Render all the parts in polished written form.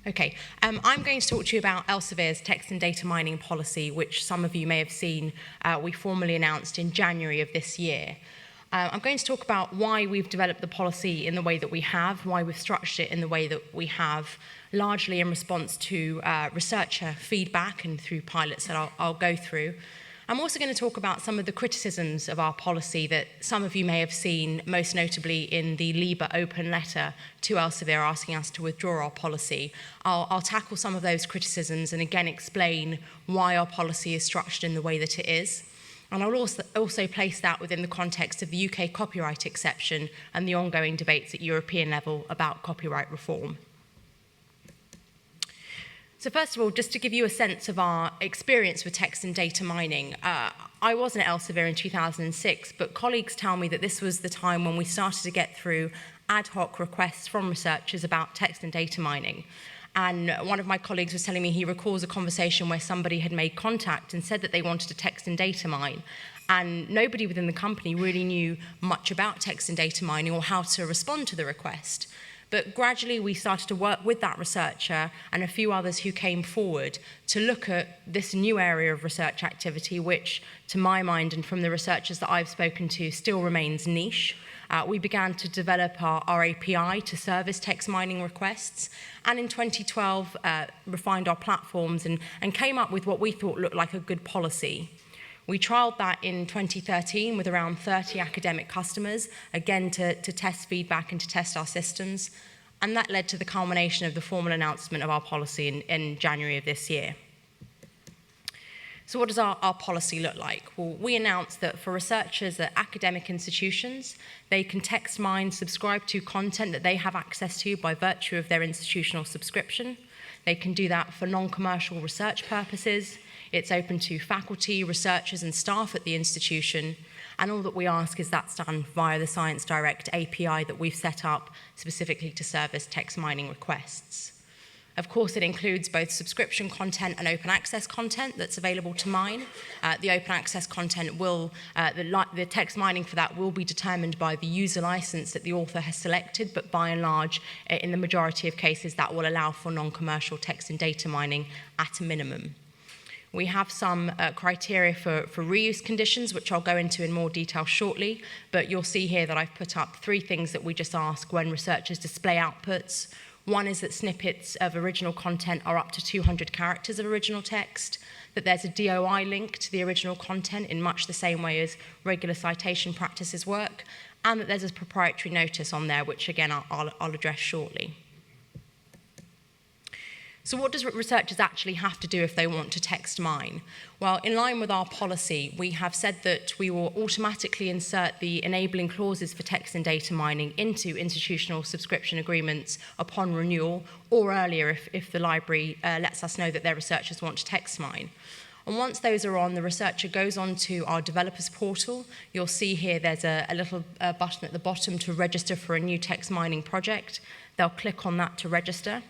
Okay, I'm going to talk to you about Elsevier's text and data mining policy, which some of you may have seen we formally announced in January of this year. I'm going to talk about why we've developed the policy in the way that we have, why we've structured it in the way that we have, largely in response to researcher feedback and through pilots that I'll go through. I'm also going to talk about some of the criticisms of our policy that some of you may have seen, most notably in the LIBA open letter to Elsevier asking us to withdraw our policy. I'll tackle some of those criticisms and again explain why our policy is structured in the way that it is. And I'll also place that within the context of the UK copyright exception and the ongoing debates at European level about copyright reform. So first of all, just to give you a sense of our experience with text and data mining, I wasn't at Elsevier in 2006, but colleagues tell me that this was the time when we started to get through ad hoc requests from researchers about text and data mining. And one of my colleagues was telling me he recalls a conversation where somebody had made contact and said that they wanted to text and data mine. And nobody within the company really knew much about text and data mining or how to respond to the request. But gradually we started to work with that researcher and a few others who came forward to look at this new area of research activity, which to my mind and from the researchers that I've spoken to still remains niche. We began to develop our API to service text mining requests, and in 2012 refined our platforms and came up with what we thought looked like a good policy. We trialled that in 2013 with around 30 academic customers, again to test feedback and to test our systems, and that led to the culmination of the formal announcement of our policy in January of this year. So what does our policy look like? Well, we announced that for researchers at academic institutions, they can text mine, subscribe to content that they have access to by virtue of their institutional subscription. They can do that for non-commercial research purposes. It's open to faculty, researchers and staff at the institution, and all that we ask is that's done via the Science Direct API that we've set up specifically to service text mining requests. Of course, it includes both subscription content and open access content that's available to mine. The open access content will, the text mining for that will be determined by the user license that the author has selected, but by and large, in the majority of cases, that will allow for non-commercial text and data mining at a minimum. We have some criteria for reuse conditions, which I'll go into in more detail shortly, but you'll see here that I've put up 3 things that we just ask when researchers display outputs. One is that snippets of original content are up to 200 characters of original text, that there's a DOI link to the original content in much the same way as regular citation practices work, and that there's a proprietary notice on there, which again I'll address shortly. So what does researchers actually have to do if they want to text mine? Well, in line with our policy, we have said that we will automatically insert the enabling clauses for text and data mining into institutional subscription agreements upon renewal or earlier if the library lets us know that their researchers want to text mine. And once those are on, the researcher goes on to our developers portal. You'll see here there's a little button at the bottom to register for a new text mining project. They'll click on that to register.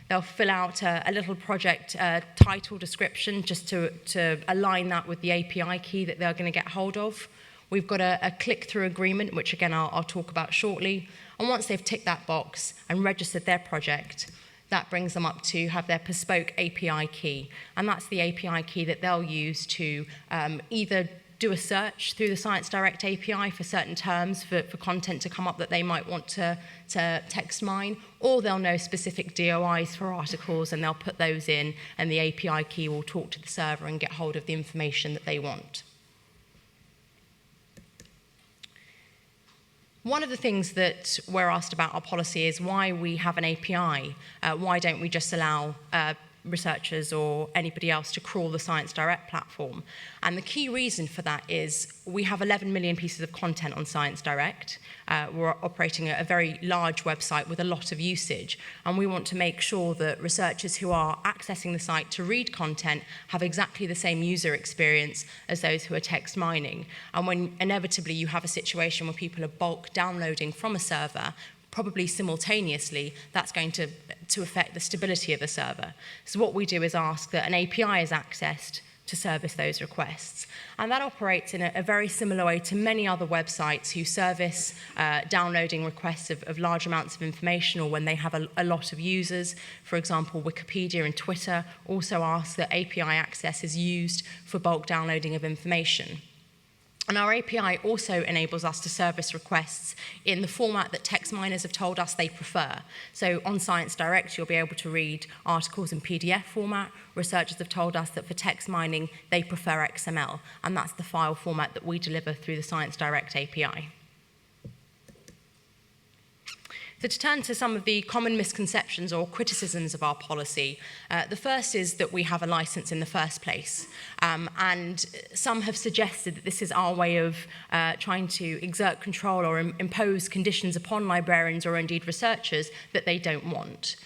They'll fill out a little project title description just to align that with the API key that they're going to get hold of. We've got a click-through agreement, which again I'll talk about shortly. And once they've ticked that box and registered their project, that brings them up to have their bespoke API key. And that's the API key that they'll use to either do a search through the Science Direct API for certain terms for content to come up that they might want to text mine, or they'll know specific DOIs for articles and they'll put those in and the API key will talk to the server and get hold of the information that they want. One of the things that we're asked about our policy is why we have an API. Why don't we just allow researchers or anybody else to crawl the Science Direct platform? And the key reason for that is we have 11 million pieces of content on Science Direct. We're operating a very large website with a lot of usage, and we want to make sure that researchers who are accessing the site to read content have exactly the same user experience as those who are text mining. And when inevitably you have a situation where people are bulk downloading from a server, probably simultaneously, that's going to affect the stability of the server. So what we do is ask that an API is accessed to service those requests. And that operates in a very similar way to many other websites who service downloading requests of large amounts of information, or when they have a lot of users. For example, Wikipedia and Twitter also ask that API access is used for bulk downloading of information. And our API also enables us to service requests in the format that text miners have told us they prefer. So on Science Direct, you'll be able to read articles in PDF format. Researchers have told us that for text mining, they prefer XML, and that's the file format that we deliver through the Science Direct API. So to turn to some of the common misconceptions or criticisms of our policy, the first is that we have a license in the first place. And some have suggested that this is our way of trying to exert control or impose conditions upon librarians or indeed researchers that they don't want.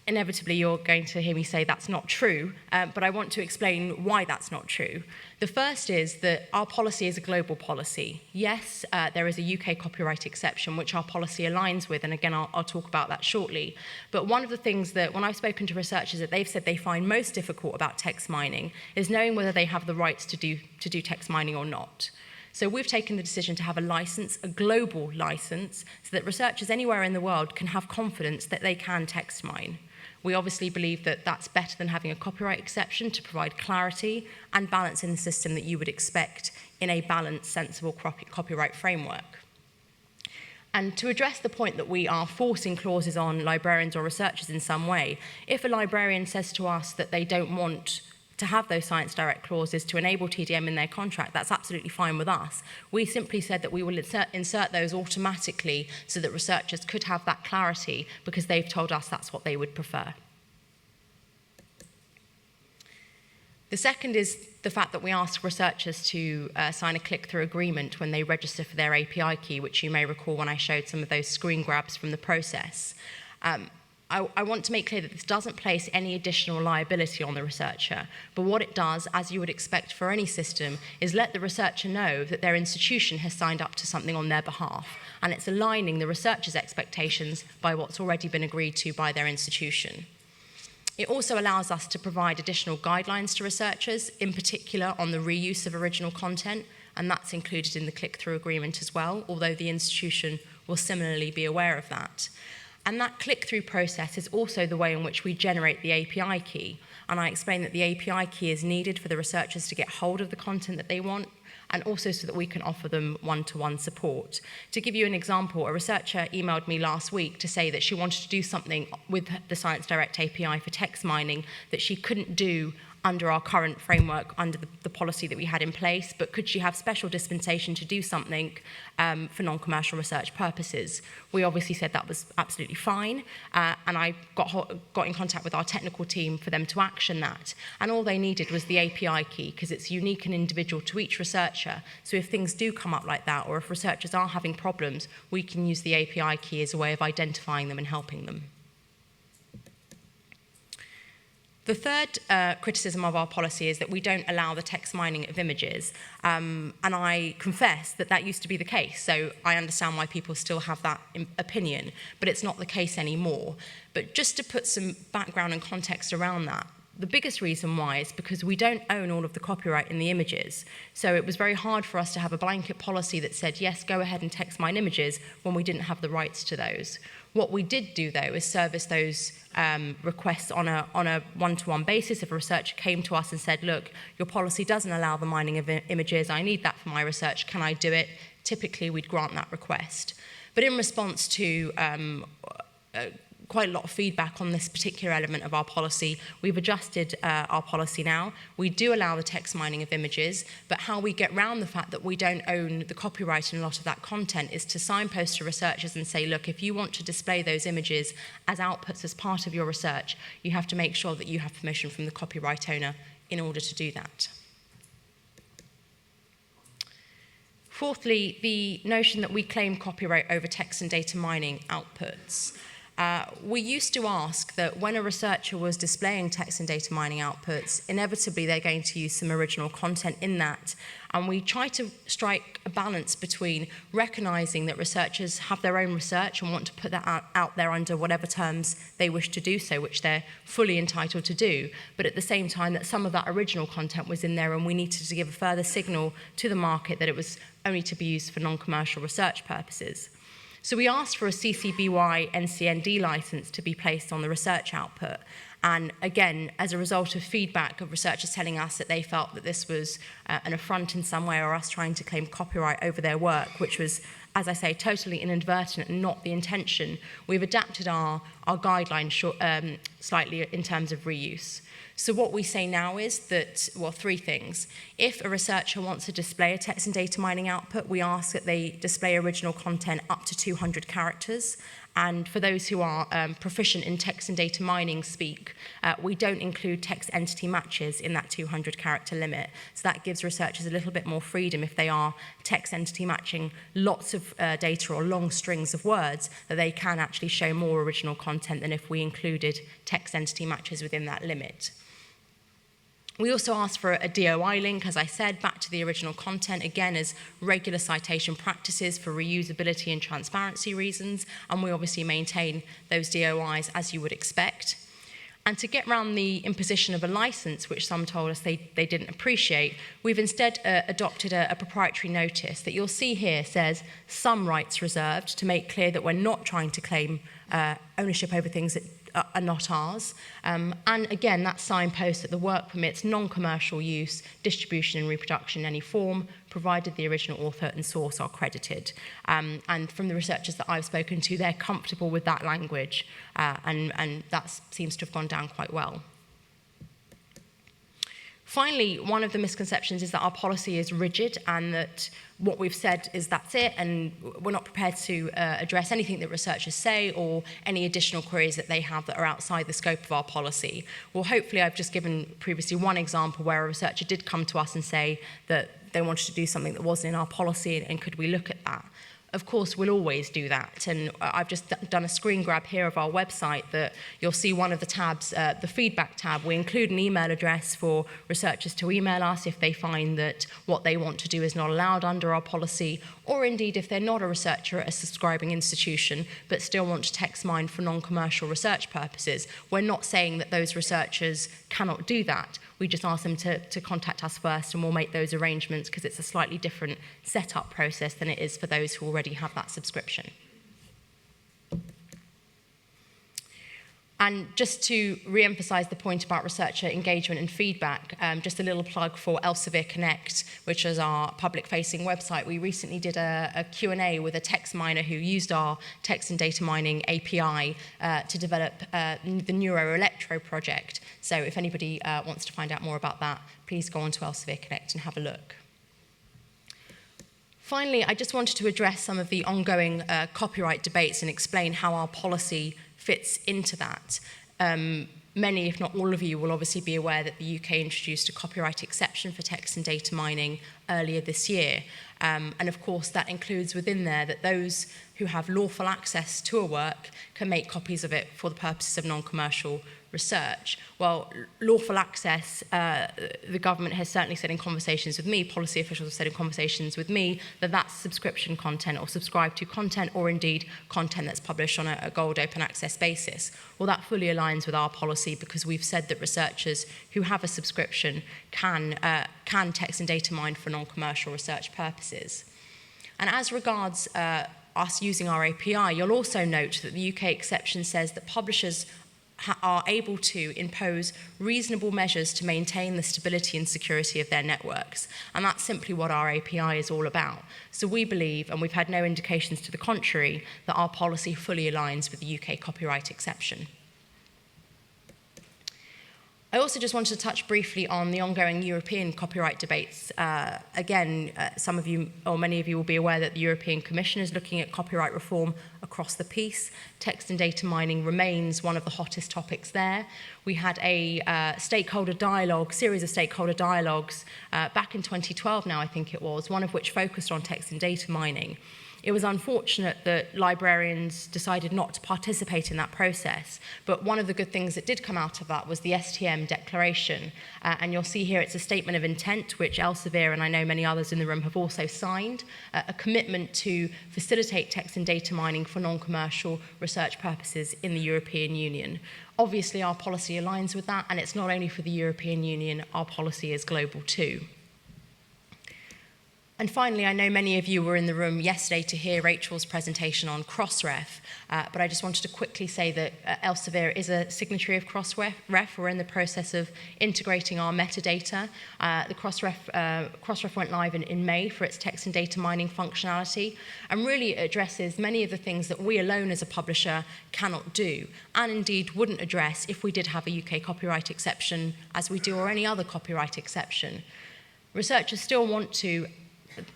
Inevitably, you're going to hear me say that's not true, but I want to explain why that's not true. The first is that our policy is a global policy. Yes, there is a UK copyright exception, which our policy aligns with, and again, I'll talk about that shortly. But one of the things that, when I've spoken to researchers, that they've said they find most difficult about text mining is knowing whether they have the rights to do text mining or not. So we've taken the decision to have a license, a global license, so that researchers anywhere in the world can have confidence that they can text mine. We obviously believe that that's better than having a copyright exception to provide clarity and balance in the system that you would expect in a balanced, sensible copyright framework. And to address the point that we are forcing clauses on librarians or researchers in some way, if a librarian says to us that they don't want to have those Science Direct clauses to enable TDM in their contract, that's absolutely fine with us. We simply said that we will insert those automatically so that researchers could have that clarity because they've told us that's what they would prefer. The second is the fact that we ask researchers to sign a click-through agreement when they register for their API key, which you may recall when I showed some of those screen grabs from the process. I want to make clear that this doesn't place any additional liability on the researcher, but what it does, as you would expect for any system, is let the researcher know that their institution has signed up to something on their behalf, and it's aligning the researcher's expectations by what's already been agreed to by their institution. It also allows us to provide additional guidelines to researchers, in particular on the reuse of original content, and that's included in the click-through agreement as well, although the institution will similarly be aware of that. And that click-through process is also the way in which we generate the API key. And I explained that the API key is needed for the researchers to get hold of the content that they want, and also so that we can offer them one-to-one support. To give you an example, a researcher emailed me last week to say that she wanted to do something with the Science Direct API for text mining that she couldn't do under our current framework, under the policy that we had in place, but could she have special dispensation to do something for non-commercial research purposes? We obviously said that was absolutely fine, and I got in contact with our technical team for them to action that. And all they needed was the API key, because it's unique and individual to each researcher. So if things do come up like that, or if researchers are having problems, we can use the API key as a way of identifying them and helping them. The third criticism of our policy is that we don't allow the text mining of images, and I confess that that used to be the case, so I understand why people still have that opinion, but it's not the case anymore. But just to put some background and context around that, the biggest reason why is because we don't own all of the copyright in the images. So it was very hard for us to have a blanket policy that said, yes, go ahead and text mine images when we didn't have the rights to those. What we did do, though, is service those requests on a one-to-one basis. If a researcher came to us and said, look, your policy doesn't allow the mining of images, I need that for my research, can I do it? Typically, we'd grant that request. But in response to quite a lot of feedback on this particular element of our policy, we've adjusted our policy now. We do allow the text mining of images, but how we get around the fact that we don't own the copyright in a lot of that content is to signpost to researchers and say, look, if you want to display those images as outputs as part of your research, you have to make sure that you have permission from the copyright owner in order to do that. Fourthly, the notion that we claim copyright over text and data mining outputs. We used to ask that when a researcher was displaying text and data mining outputs, inevitably they're going to use some original content in that. And we try to strike a balance between recognizing that researchers have their own research and want to put that out there under whatever terms they wish to do so, which they're fully entitled to do, but at the same time that some of that original content was in there and we needed to give a further signal to the market that it was only to be used for non-commercial research purposes. So we asked for a CC BY NCND license to be placed on the research output. And again, as a result of feedback of researchers telling us that they felt that this was an affront in some way or us trying to claim copyright over their work, which was, as I say, totally inadvertent and not the intention, we've adapted our guidelines slightly in terms of reuse. So what we say now is that, well, three things. If a researcher wants to display a text and data mining output, we ask that they display original content up to 200 characters. And for those who are proficient in text and data mining speak, we don't include text entity matches in that 200 character limit. So that gives researchers a little bit more freedom if they are text entity matching lots of data or long strings of words, that they can actually show more original content than if we included text entity matches within that limit. We also asked for a DOI link, as I said, back to the original content, again, as regular citation practices for reusability and transparency reasons, and we obviously maintain those DOIs as you would expect. And to get around the imposition of a license, which some told us they didn't appreciate, we've instead adopted a proprietary notice that you'll see here says some rights reserved, to make clear that we're not trying to claim ownership over things that are not ours. And again, that signpost that the work permits non-commercial use, distribution and reproduction in any form, provided the original author and source are credited. And from the researchers that I've spoken to, they're comfortable with that language, and that seems to have gone down quite well. Finally, one of the misconceptions is that our policy is rigid and that what we've said is that's it, and we're not prepared to address anything that researchers say or any additional queries that they have that are outside the scope of our policy. Well, hopefully I've just given previously one example where a researcher did come to us and say that they wanted to do something that wasn't in our policy, and could we look at that? Of course, we'll always do that. And I've just done a screen grab here of our website that you'll see one of the tabs, the feedback tab. We include an email address for researchers to email us if they find that what they want to do is not allowed under our policy, or indeed if they're not a researcher at a subscribing institution but still want to text mine for non-commercial research purposes. We're not saying that those researchers cannot do that. We just ask them to contact us first, and we'll make those arrangements because it's a slightly different setup process than it is for those who already have that subscription. And just to re-emphasize the point about researcher engagement and feedback, just a little plug for Elsevier Connect, which is our public-facing website. We recently did a Q&A with a text miner who used our text and data mining API to develop the Neuro-Electro project. So if anybody wants to find out more about that, please go on to Elsevier Connect and have a look. Finally, I just wanted to address some of the ongoing copyright debates and explain how our policy fits into that. Many, if not all of you, will obviously be aware that the UK introduced a copyright exception for text and data mining earlier this year. And of course, that includes within there that those who have lawful access to a work can make copies of it for the purposes of non-commercial research. Well, lawful access, the government has certainly said in conversations with me, policy officials have said in conversations with me, that that's subscription content or subscribed to content, or indeed content that's published on a gold open access basis. Well, that fully aligns with our policy because we've said that researchers who have a subscription can text and data mine for non-commercial research purposes. And as regards us using our API, you'll also note that the UK exception says that publishers are able to impose reasonable measures to maintain the stability and security of their networks. And that's simply what our API is all about. So we believe, and we've had no indications to the contrary, that our policy fully aligns with the UK copyright exception. I also just wanted to touch briefly on the ongoing European copyright debates. Again, some of you, or many of you, will be aware that the European Commission is looking at copyright reform across the piece. Text and data mining remains one of the hottest topics there. We had a series of stakeholder dialogues back in 2012 now, I think it was, one of which focused on text and data mining. It was unfortunate that librarians decided not to participate in that process, but one of the good things that did come out of that was the STM declaration, and you'll see here it's a statement of intent, which Elsevier and I know many others in the room have also signed, a commitment to facilitate text and data mining for non-commercial research purposes in the European Union. Obviously, our policy aligns with that, and it's not only for the European Union, our policy is global too. And finally, I know many of you were in the room yesterday to hear Rachel's presentation on Crossref, but I just wanted to quickly say that Elsevier is a signatory of Crossref. We're in the process of integrating our metadata. The Crossref went live in May for its text and data mining functionality, and really addresses many of the things that we alone as a publisher cannot do, and indeed wouldn't address if we did have a UK copyright exception, as we do, or any other copyright exception. Researchers still want to,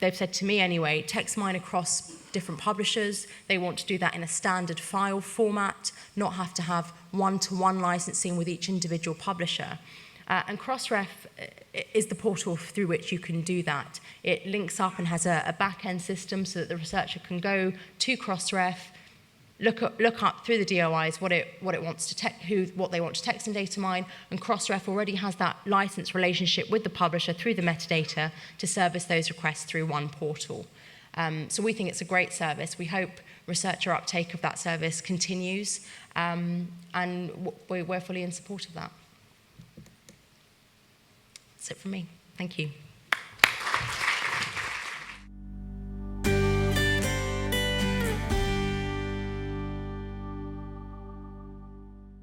they've said to me anyway, text mine across different publishers. They want to do that in a standard file format, not have to have one-to-one licensing with each individual publisher. And Crossref is the portal through which you can do that. It links up and has a back-end system so that the researcher can go to Crossref, look up through the DOIs what they want to text and data mine, and Crossref already has that license relationship with the publisher through the metadata to service those requests through one portal. So we think it's a great service. We hope researcher uptake of that service continues, and we're fully in support of that. That's it from me. Thank you.